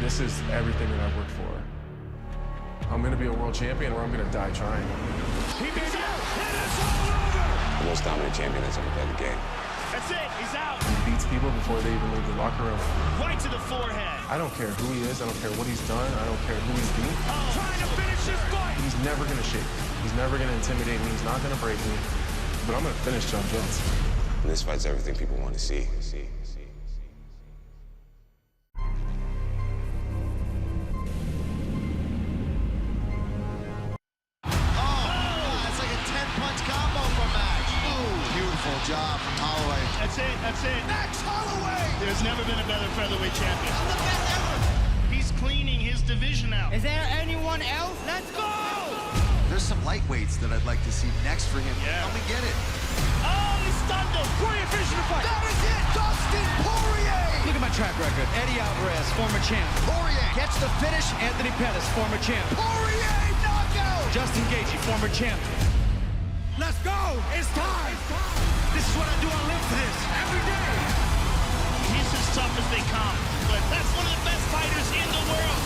This is everything that I've worked for. I'm gonna be a world champion or I'm gonna die trying. He made it out. It is all over. The most dominant champion that's ever played the game. That's it. He's out. He beats people before they even leave the locker room. Right to the forehead. I don't care who he is. I don't care what he's done. I don't care who he's beat. Trying to finish this fight. He's never gonna shake me. He's never gonna intimidate me. He's not gonna break me. But I'm gonna finish John Jones. And this fight's everything people want to see. Job from Holloway. That's it. Max Holloway! There's never been a better featherweight champion. I'm the best ever! He's cleaning his division out. Is there anyone else? Let's go! There's some lightweights that I'd like to see next for him. Yeah. Help me get it. Oh, he stunned him. Poirier finishing the fight. That is it! Dustin Poirier! Look at my track record. Eddie Alvarez, former champ. Poirier! Gets the finish. Anthony Pettis, former champ. Poirier! Knockout! Justin Gaethje, former champ. Let's go! It's time! This is what I do. I live for this every day. He's as tough as they come, but that's one of the best fighters in the world.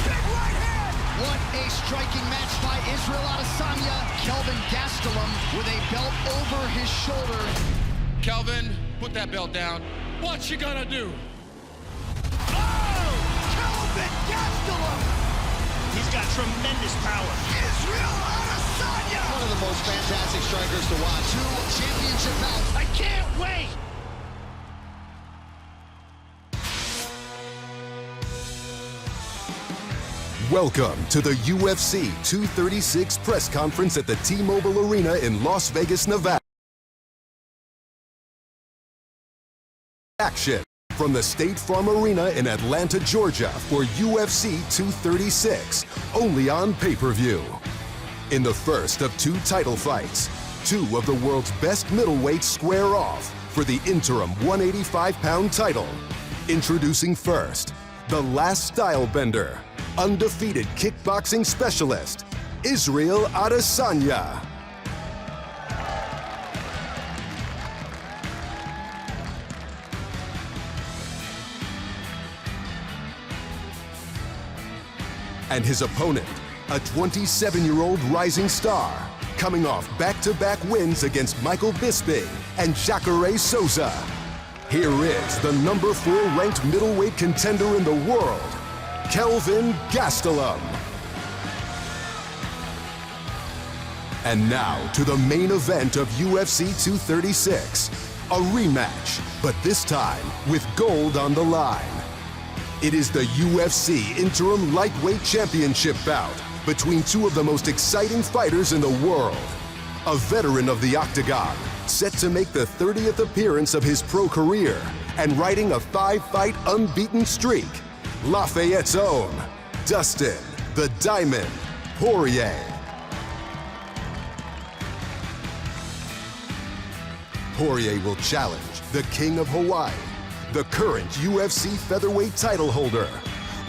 Big right hand! What a striking match by Israel Adesanya. Kelvin Gastelum with a belt over his shoulder. Kelvin, put that belt down. What you gonna do? Oh! Kelvin Gastelum! He's got tremendous power. Israel Adesanya! One of the most fantastic strikers to watch. 2 championship bouts. I can't wait. Welcome to the UFC 236 press conference at the T-Mobile Arena in Las Vegas, Nevada. Action from the State Farm Arena in Atlanta, Georgia for UFC 236, only on pay-per-view. In the first of 2 title fights, 2 of the world's best middleweights square off for the interim 185-pound title. Introducing first, the last stylebender, undefeated kickboxing specialist, Israel Adesanya. And his opponent, a 27-year-old rising star, coming off back-to-back wins against Michael Bisping and Jacare Souza. Here is the number 4 ranked middleweight contender in the world, Kelvin Gastelum. And now to the main event of UFC 236, a rematch, but this time with gold on the line. It is the UFC Interim Lightweight Championship bout between 2 of the most exciting fighters in the world. A veteran of the octagon, set to make the 30th appearance of his pro career and riding a 5-fight unbeaten streak, Lafayette's own Dustin the Diamond Poirier. Poirier will challenge the King of Hawaii, the current UFC featherweight title holder,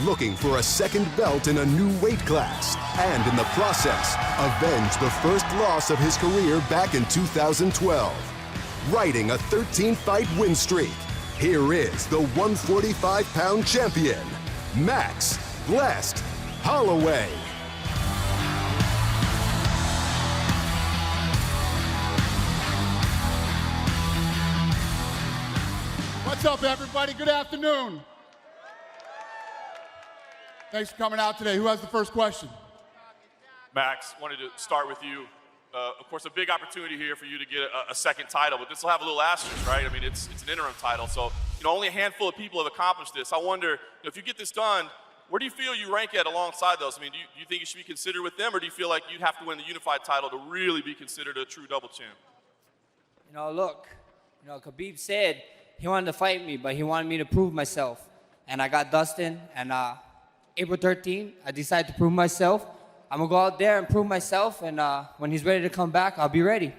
looking for a second belt in a new weight class, and in the process, avenge the first loss of his career back in 2012. Riding a 13-fight win streak, here is the 145-pound champion, Max Blessed Holloway. What's up, everybody? Good afternoon. Thanks for coming out today. Who has the first question? Max, wanted to start with you. Of course, a big opportunity here for you to get a second title, but this will have a little asterisk, right? I mean, it's an interim title, so only a handful of people have accomplished this. I wonder, if you get this done, where do you feel you rank at alongside those? I mean, do you think you should be considered with them, or do you feel like you'd have to win the unified title to really be considered a true double champ? Look, Khabib said he wanted to fight me, but he wanted me to prove myself. And I got Dustin, and April 13th, I decided to prove myself. I'm gonna go out there and prove myself, and when he's ready to come back, I'll be ready.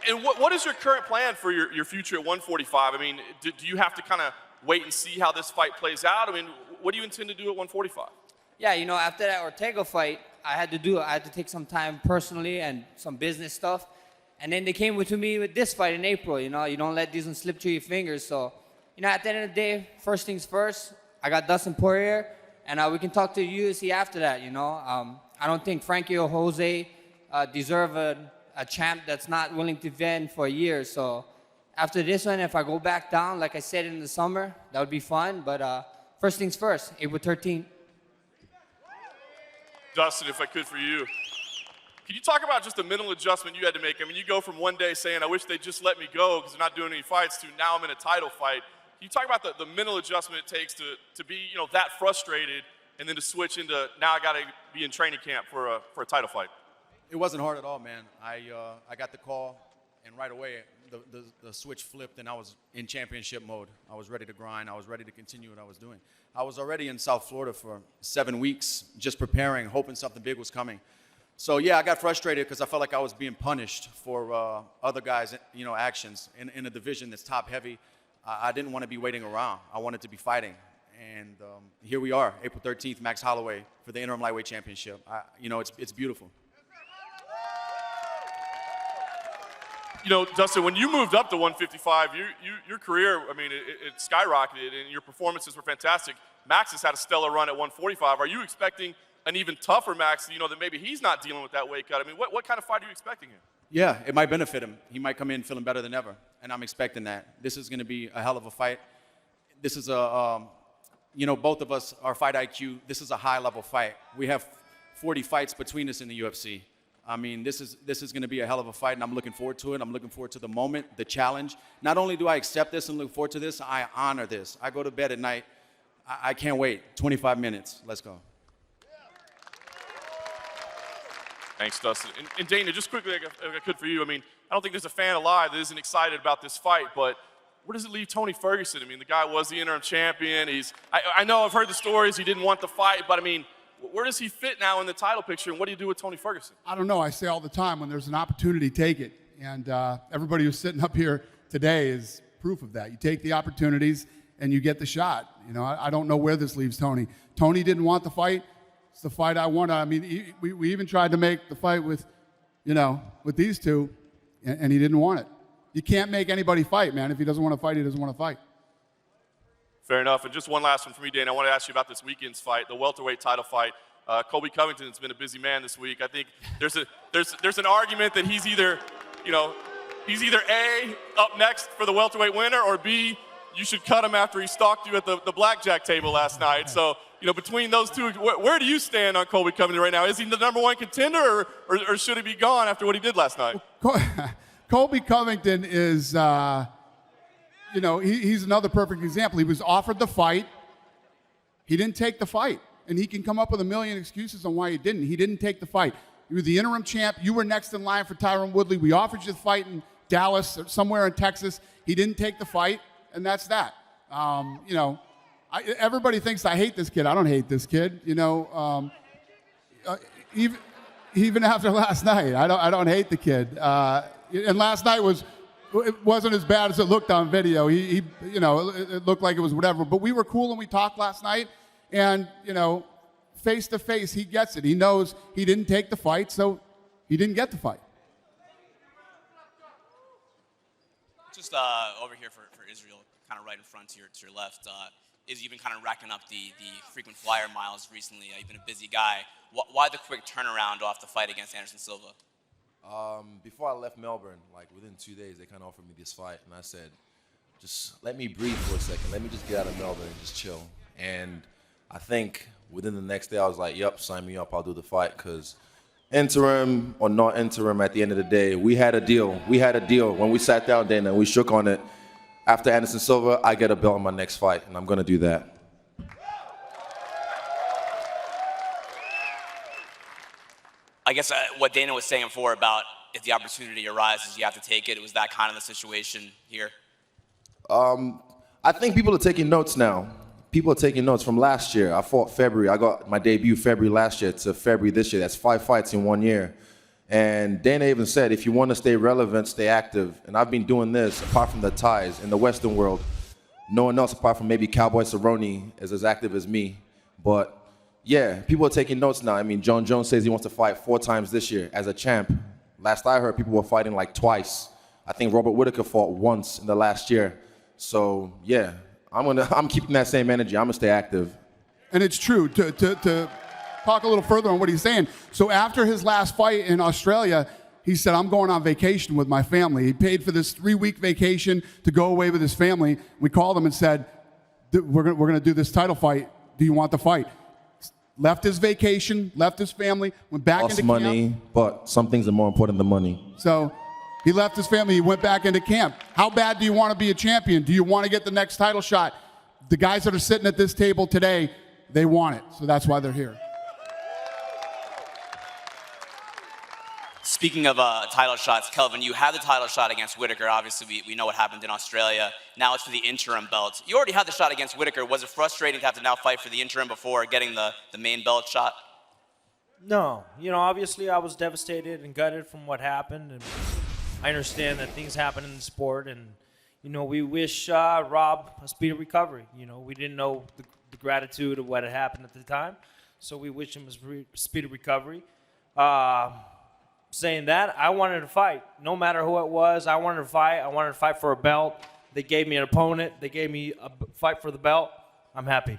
And what is your current plan for your future at 145? I mean, do you have to kind of wait and see how this fight plays out? I mean, what do you intend to do at 145? Yeah, after that Ortega fight, I had to take some time personally and some business stuff. And then they came to me with this fight in April. You don't let these ones slip through your fingers. So, at the end of the day, first things first, I got Dustin Poirier, and we can talk to the UFC after that, I don't think Frankie or Jose deserve a champ that's not willing to defend for a year. So after this one, if I go back down, like I said in the summer, that would be fun. But first things first, April 13th. Dustin, if I could for you, can you talk about just the mental adjustment you had to make? I mean, you go from one day saying, I wish they'd just let me go because they're not doing any fights, to now I'm in a title fight. Can you talk about the mental adjustment it takes to be, that frustrated, and then to switch into, now I got to be in training camp for a title fight? It wasn't hard at all, man. I got the call, and right away the switch flipped, and I was in championship mode. I was ready to grind. I was ready to continue what I was doing. I was already in South Florida for 7 weeks, just preparing, hoping something big was coming. So yeah, I got frustrated because I felt like I was being punished for other guys' actions in a division that's top heavy. I didn't want to be waiting around. I wanted to be fighting. And here we are, April 13th, Max Holloway for the interim lightweight championship. It's beautiful. Dustin, when you moved up to 155, your career, I mean, it skyrocketed, and your performances were fantastic. Max has had a stellar run at 145. Are you expecting an even tougher Max, that maybe he's not dealing with that weight cut? I mean, what kind of fight are you expecting here? Yeah, it might benefit him. He might come in feeling better than ever, and I'm expecting that. This is going to be a hell of a fight. This is both of us, our fight IQ, this is a high-level fight. We have 40 fights between us in the UFC. I mean, this is going to be a hell of a fight, and I'm looking forward to it. I'm looking forward to the moment, the challenge. Not only do I accept this and look forward to this, I honor this. I go to bed at night. I can't wait. 25 minutes. Let's go. Thanks, Dustin. And Dana, just quickly, if I could for you, I mean, I don't think there's a fan alive that isn't excited about this fight, but where does it leave Tony Ferguson? I mean, the guy was the interim champion. I know I've heard the stories. He didn't want the fight, but I mean, where does he fit now in the title picture, and what do you do with Tony Ferguson? I don't know. I say all the time, when there's an opportunity, take it. And everybody who's sitting up here today is proof of that. You take the opportunities, and you get the shot. I don't know where this leaves Tony. Tony didn't want the fight. It's the fight I wanted. I mean, we even tried to make the fight with these two, and he didn't want it. You can't make anybody fight, man. If he doesn't want to fight, he doesn't want to fight. Fair enough. And just one last one for me, Dan. I want to ask you about this weekend's fight, the welterweight title fight. Colby Covington has been a busy man this week. I think there's an argument that he's either A, up next for the welterweight winner, or B, you should cut him after he stalked you at the blackjack table last night. So, between those two, where do you stand on Colby Covington right now? Is he the #1 contender, or should he be gone after what he did last night? Colby Covington is, he's another perfect example. He was offered the fight. He didn't take the fight. And he can come up with a million excuses on why he didn't. He didn't take the fight. You were the interim champ. You were next in line for Tyron Woodley. We offered you the fight in Dallas or somewhere in Texas. He didn't take the fight, and that's that. Everybody thinks I hate this kid. I don't hate this kid. Even after last night, I don't hate the kid. And last night wasn't as bad as it looked on video. It looked like it was whatever. But we were cool and we talked last night. And, face to face, he gets it. He knows he didn't take the fight, so he didn't get the fight. Just over here for Israel, kind of right in front to your left, is you've been kind of racking up the frequent flyer miles recently. You've been a busy guy. Why the quick turnaround off the fight against Anderson Silva? Before I left Melbourne, like within 2 days, they kind of offered me this fight, and I said, just let me breathe for a second. Let me just get out of Melbourne and just chill. And I think within the next day, I was like, yep, sign me up. I'll do the fight, because interim or not interim, at the end of the day, we had a deal. We had a deal. When we sat down, Dana, we shook on it. After Anderson Silva, I get a belt in my next fight, and I'm going to do that. I guess what Dana was saying before about if the opportunity arises, you have to take it. Was that kind of the situation here? I think people are taking notes now. People are taking notes from last year. I fought February. I got my debut February last year to February this year. That's 5 fights in 1 year. And Dana even said, if you want to stay relevant, stay active. And I've been doing this, apart from the ties in the Western world. No one else, apart from maybe Cowboy Cerrone, is as active as me. But yeah, people are taking notes now. I mean, John Jones says he wants to fight 4 times this year as a champ. last I heard, people were fighting like twice. I think Robert Whittaker fought once in the last year. So yeah, I'm keeping that same energy. I'm gonna stay active. And it's true. To talk a little further on what he's saying. So after his last fight in Australia, he said, I'm going on vacation with my family. He paid for this 3-week vacation to go away with his family. We called him and said, we're going to do this title fight. Do you want the fight? Left his vacation, left his family, went back into camp. Money, but some things are more important than money. So he left his family, he went back into camp. How bad do you want to be a champion? Do you want to get the next title shot? The guys that are sitting at this table today, they want it. So that's why they're here. Speaking of title shots, Kelvin, you had the title shot against Whittaker. Obviously, we know what happened in Australia. Now it's for the interim belt. You already had the shot against Whittaker. Was it frustrating to have to now fight for the interim before getting the main belt shot? No. You know, obviously I was devastated and gutted from what happened. And I understand that things happen in the sport. And, you know, we wish Rob a speedy recovery. You know, we didn't know the gratitude of what had happened at the time. So we wish him a speedy recovery. Saying that, I wanted to fight. No matter who it was, I wanted to fight. I wanted to fight for a belt. They gave me an opponent. They gave me a fight for the belt. I'm happy.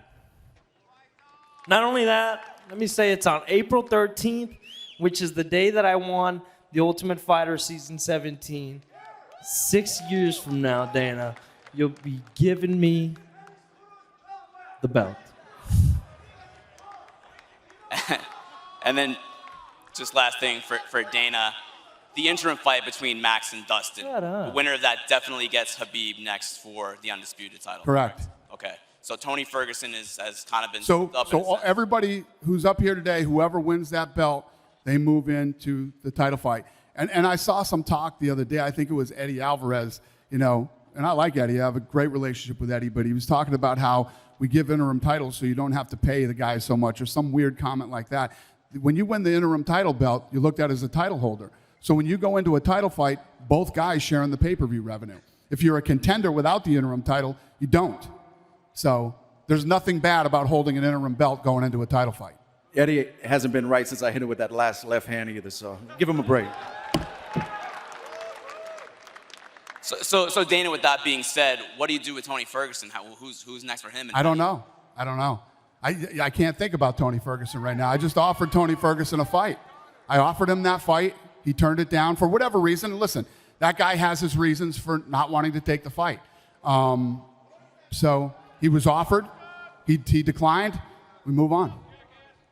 Not only that, let me say it's on April 13th, which is the day that I won the Ultimate Fighter Season 17. 6 years from now, Dana, you'll be giving me the belt. And then, just last thing for Dana, the interim fight between Max and Dustin. The winner of that definitely gets Khabib next for the undisputed title. Correct. Okay. So Tony Ferguson has kind of been So up in his everybody who's up here today, whoever wins that belt, they move into the title fight. And I saw some talk the other day. I think it was Eddie Alvarez, you know, and I like Eddie. I have a great relationship with Eddie, but he was talking about how we give interim titles so you don't have to pay the guy so much, or some weird comment like that. When you win the interim title belt, you're looked at as a title holder. So when you go into a title fight, both guys share in the pay-per-view revenue. If you're a contender without the interim title, you don't. So there's nothing bad about holding an interim belt going into a title fight. Eddie hasn't been right since I hit him with that last left hand either, so give him a break. So Dana, with that being said, what do you do with Tony Ferguson? Who's next for him? I don't know. I can't think about Tony Ferguson right now. I just offered Tony Ferguson a fight. I offered him that fight. He turned it down for whatever reason. And listen, that guy has his reasons for not wanting to take the fight. So he was offered. He declined. We move on.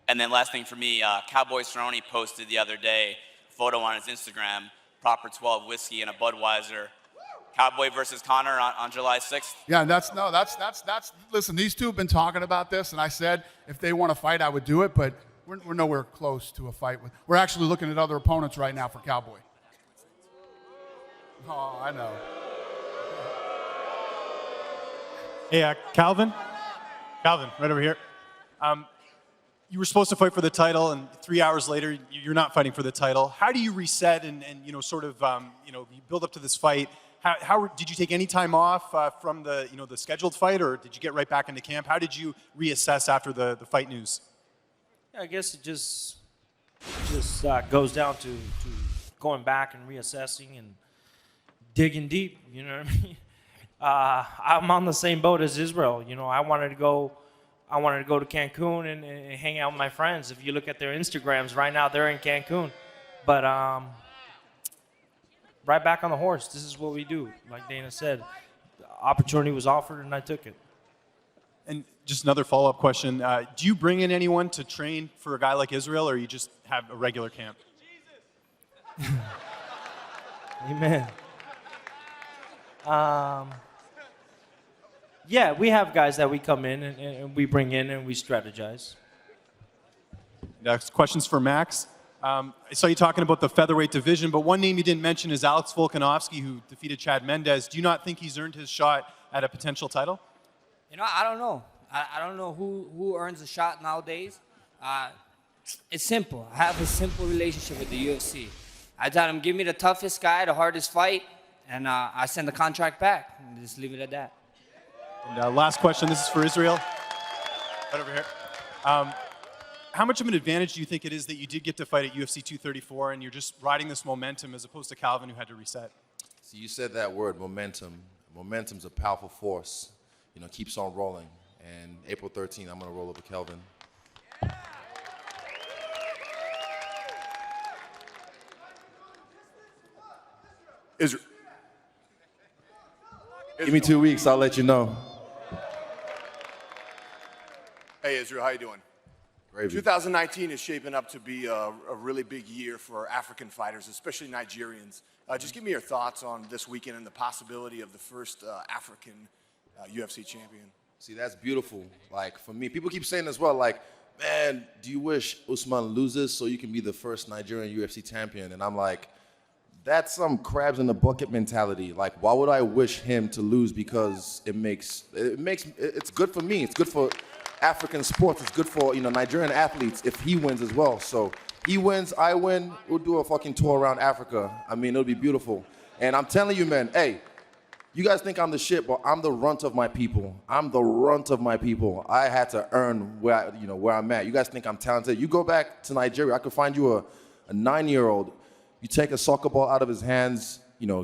And then last thing for me, Cowboy Cerrone posted the other day a photo on his Instagram, proper 12 whiskey and a Budweiser. Cowboy versus Conor on July 6th. Yeah, that's listen, these two have been talking about this, and I said if they want to fight, I would do it, but we're nowhere close to a fight. We're actually looking at other opponents right now for Cowboy. Oh, I know. Hey, Calvin, right over here. You were supposed to fight for the title, and 3 hours later, you're not fighting for the title. How do you reset and you know, sort of, you know, you build up to this fight? How did you take any time off from the, you know, the scheduled fight, or did you get right back into camp? How did you reassess after the fight news? Yeah, I guess it just goes down to going back and reassessing and digging deep. You know what I mean? I'm on the same boat as Israel. You know, I wanted to go to Cancun and hang out with my friends. If you look at their Instagrams right now, they're in Cancun. But right back on the horse. This is what we do. Like Dana said, the opportunity was offered and I took it. And just another follow-up question. Do you bring in anyone to train for a guy like Israel, or you just have a regular camp? Amen. Yeah, we have guys that we come in and we bring in and we strategize. Next question's for Max. I saw you talking about the featherweight division, but one name you didn't mention is Alex Volkanovski, who defeated Chad Mendes. Do you not think he's earned his shot at a potential title? You know, I don't know. I don't know who earns a shot nowadays. It's simple. I have a simple relationship with the UFC. I tell them, give me the toughest guy, the hardest fight, and I send the contract back. And just leave it at that. And last question, this is for Israel. Right over here. how much of an advantage do you think it is that you did get to fight at UFC 234 and you're just riding this momentum as opposed to Calvin who had to reset? So you said that word, momentum. Momentum's a powerful force. You know, keeps on rolling. And April 13th, I'm going to roll over Kelvin. Israel. Give me 2 weeks, I'll let you know. Hey, Israel, how you doing? Gravy. 2019 is shaping up to be a really big year for African fighters, especially Nigerians. Just give me your thoughts on this weekend and the possibility of the first African UFC champion. See, that's beautiful. Like, for me, people keep saying as well, like, man, do you wish Usman loses so you can be the first Nigerian UFC champion? And I'm like, that's some crabs in the bucket mentality. Like, why would I wish him to lose? Because it's good for me. It's good for African sports. It's good for, Nigerian athletes if he wins as well. So he wins, I win, we'll do a fucking tour around Africa. I mean, it'll be beautiful. And I'm telling you, man, hey, you guys think I'm the shit, but I'm the runt of my people. I'm the runt of my people. I had to earn where I'm at. You guys think I'm talented. You go back to Nigeria, I could find you a 9-year-old. You take a soccer ball out of his hands,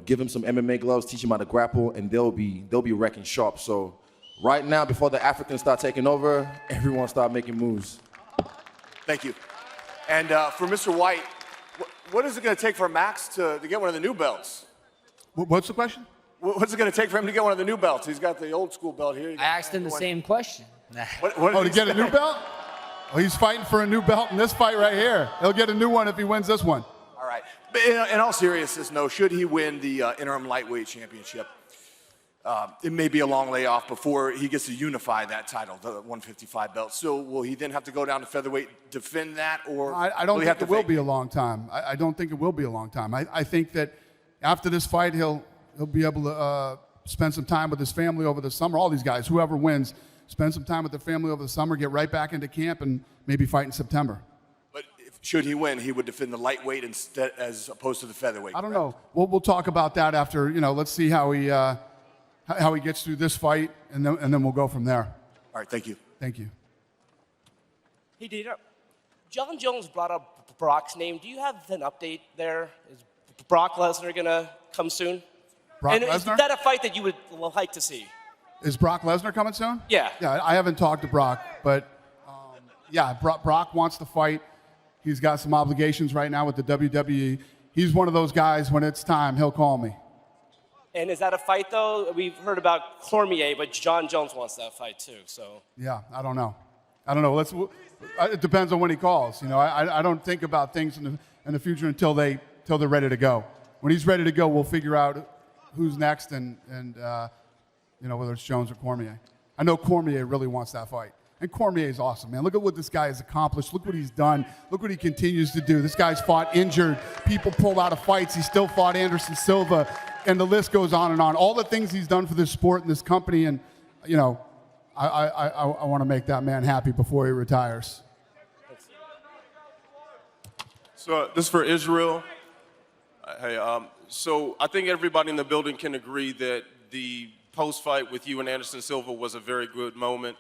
give him some MMA gloves, teach him how to grapple, and they'll be wrecking shop. So right now, before the Africans start taking over, everyone start making moves. Thank you. And for Mr. White, what is it going to take for Max to get one of the new belts? What's the question? What's it going to take for him to get one of the new belts? He's got the old school belt here. I asked him the same question. To get a new belt? Well, he's fighting for a new belt in this fight right here. He'll get a new one if he wins this one. All right. But in all seriousness, no, should he win the interim lightweight championship, it may be a long layoff before he gets to unify that title, the 155 belt. So will he then have to go down to featherweight, defend that, or I don't think it will be a long time. I don't think it will be a long time. I think that after this fight, he'll be able to spend some time with his family over the summer. All these guys, whoever wins, spend some time with their family over the summer, get right back into camp, and maybe fight in September. But should he win, he would defend the lightweight instead as opposed to the featherweight. I don't know. We'll talk about that after. Let's see how he gets through this fight, and then we'll go from there. All right. Thank you. Thank you. Hey, Dana. John Jones brought up Brock's name. Do you have an update there? Is Brock Lesnar gonna come soon? Brock and Lesnar? Is that a fight that you would like to see? Is Brock Lesnar coming soon? Yeah. Yeah, I haven't talked to Brock, but Brock wants to fight. He's got some obligations right now with the WWE. He's one of those guys, when it's time, he'll call me. And is that a fight, though? We've heard about Cormier, but John Jones wants that fight, too. So. Yeah, I don't know. It depends on when he calls. I don't think about things in the future until they're ready to go. When he's ready to go, we'll figure out who's next and whether it's Jones or Cormier. I know Cormier really wants that fight. And Cormier is awesome, man. Look at what this guy has accomplished. Look what he's done. Look what he continues to do. This guy's fought injured. People pulled out of fights. He still fought Anderson Silva. And the list goes on and on. All the things he's done for this sport and this company. And, I want to make that man happy before he retires. So this is for Israel. Hey, so I think everybody in the building can agree that the post-fight with you and Anderson Silva was a very good moment.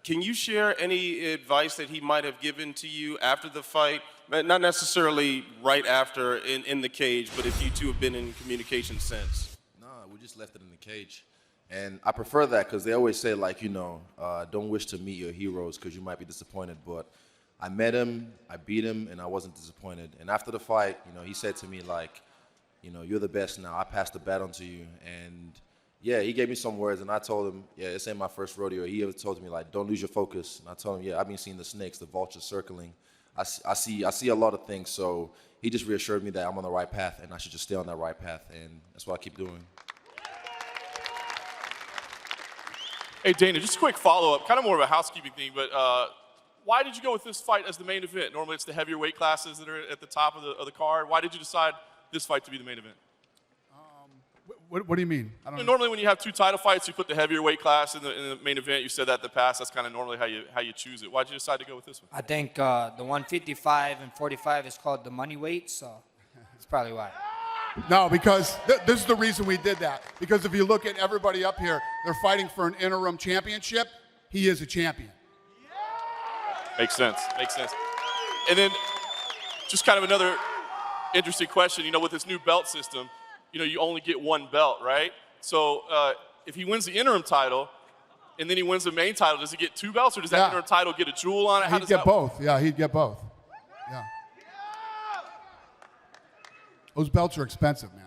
Can you share any advice that he might have given to you after the fight? Not necessarily right after in the cage, but if you two have been in communication since. No, we just left it in the cage. And I prefer that because they always say, like, don't wish to meet your heroes because you might be disappointed. But I met him, I beat him, and I wasn't disappointed. And after the fight, he said to me, like, you're the best now. I passed the baton to you. And yeah, he gave me some words, and I told him, yeah, this ain't my first rodeo. He ever told me, like, don't lose your focus. And I told him, yeah, I've been seeing the snakes, the vultures circling. I see a lot of things. So he just reassured me that I'm on the right path, and I should just stay on that right path. And that's what I keep doing. Hey, Dana, just a quick follow-up, kind of more of a housekeeping thing, but why did you go with this fight as the main event? Normally it's the heavier weight classes that are at the top of the card. Why did you decide this fight to be the main event? What do you mean? I don't know. Normally when you have two title fights, you put the heavier weight class in the main event. You said that in the past. That's kind of normally how you choose it. Why did you decide to go with this one? I think the 155 and 45 is called the money weight, so that's probably why. No, because this is the reason we did that. Because if you look at everybody up here, they're fighting for an interim championship. He is a champion. Makes sense. And then just kind of another interesting question, with this new belt system, you only get one belt, right? So if he wins the interim title and then he wins the main title, does he get two belts, or does that interim title get a jewel on it? He'd get both. Yeah, he'd get both. Yeah. Those belts are expensive, man.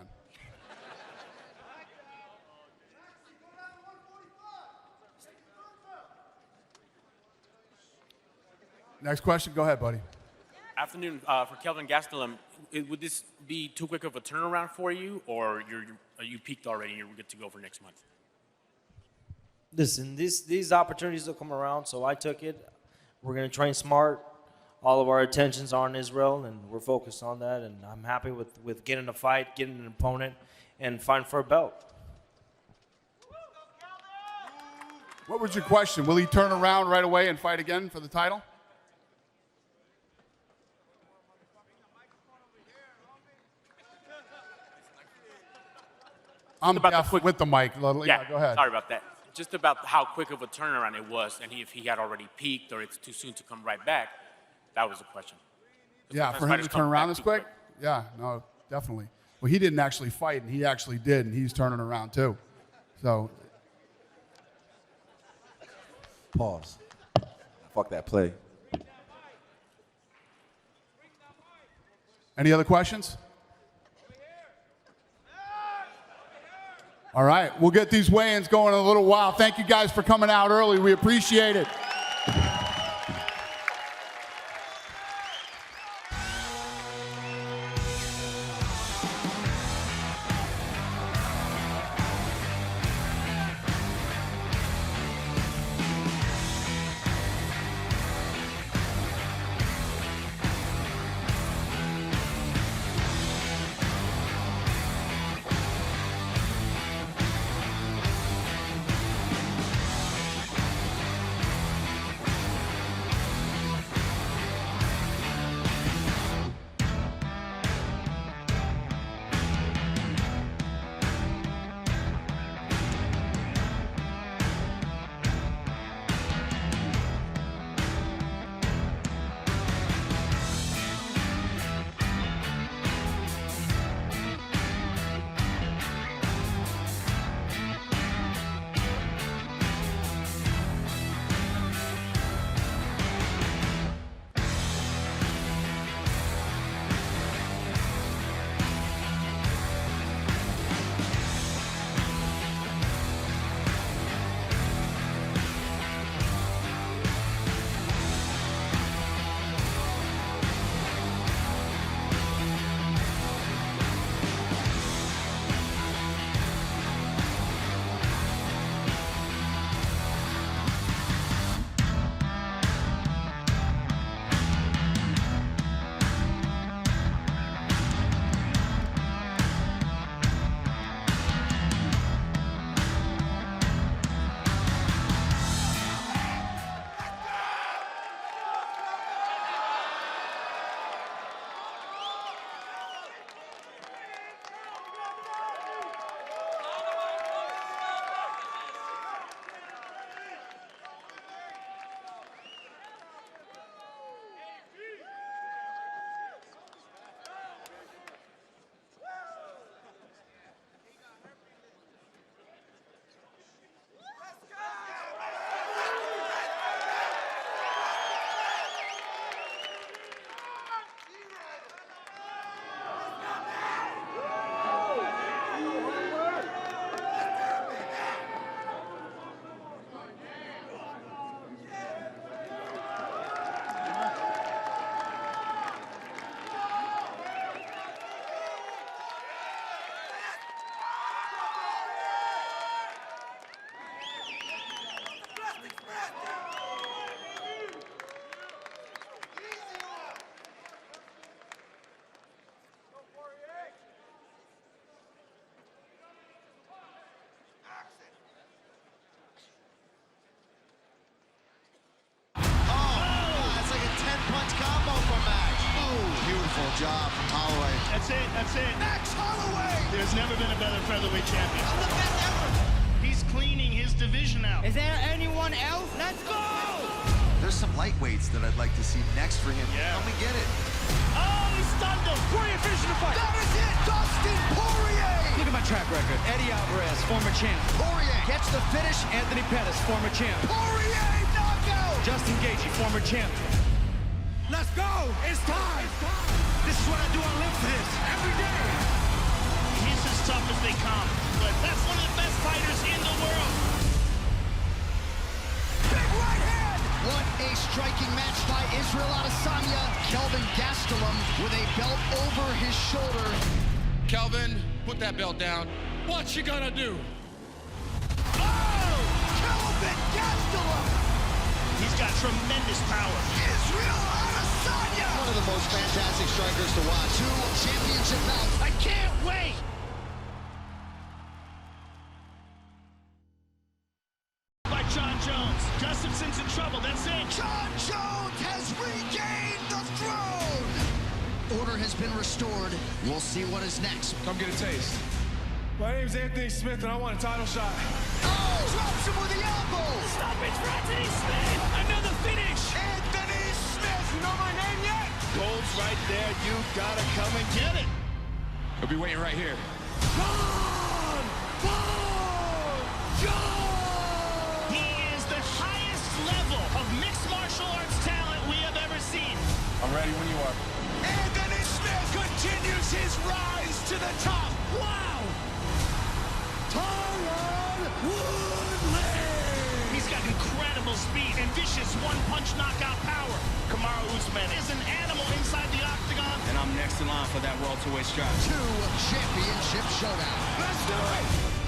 Next question. Go ahead, buddy. Afternoon for Kelvin Gastelum. Would this be too quick of a turnaround for you, or are you peaked already and you're good to go for next month? Listen, these opportunities will come around, so I took it. We're going to train smart. All of our attention's on Israel, and we're focused on that, and I'm happy with getting a fight, getting an opponent, and fighting for a belt. What was your question? Will he turn around right away and fight again for the title? I'm deaf with the mic. Yeah, go ahead. Sorry about that. Just about how quick of a turnaround it was, and if he had already peaked or it's too soon to come right back. That was the question. Yeah, for him to turn around this quick? Yeah, no, definitely. Well, he didn't actually fight, and he actually did, and he's turning around too. So. Pause. Fuck that play. Any other questions? All right, we'll get these weigh-ins going in a little while. Thank you guys for coming out early. We appreciate it. job from Holloway. That's it. Max Holloway! There's never been a better featherweight champion. I'm the best ever! He's cleaning his division out. Is there anyone else? Let's go! there's some lightweights that I'd like to see next for him. Yeah. Come and get it. Oh, he stunned him. Poirier finishing the fight. That is it, Dustin Poirier! Look at my track record. Eddie Alvarez, former champ. Poirier Gets the finish. Anthony Pettis, former champ. Poirier knockout! Justin Gaethje, former champ. Let's go! It's time! This is what I do. I live for this every day. He's as tough as they come, but that's one of the best fighters in the world. Big right hand! What a striking match by Israel Adesanya. Kelvin Gastelum with a belt over his shoulder. Kelvin, put that belt down. What you gonna do? Oh! Kelvin Gastelum! He's got tremendous power. Israel Adesanya! One of the most fantastic strikers to watch. 2 championship bouts. I can't wait. By John Jones. Gustafson's in trouble. That's it. John Jones has regained the throne! Order has been restored. We'll see what is next. Come get a taste. My name's Anthony Smith, and I want a title shot. Oh! Drops him with the elbow! Stoppage for Anthony Smith. Another finish. Anthony Smith! You know my name yet? Gold's right there. You gotta come and get it. He'll be waiting right here. John! He is the highest level of mixed martial arts talent we have ever seen. I'm ready when you are. Anthony Smith continues his rise to the top. Wow! Tyron Woodley! He's got incredible speed and vicious one-punch knockout power. Kamaru Usman is an animal inside the octagon. And I'm next in line for that welterweight strap. 2 championship showdown. Let's do it!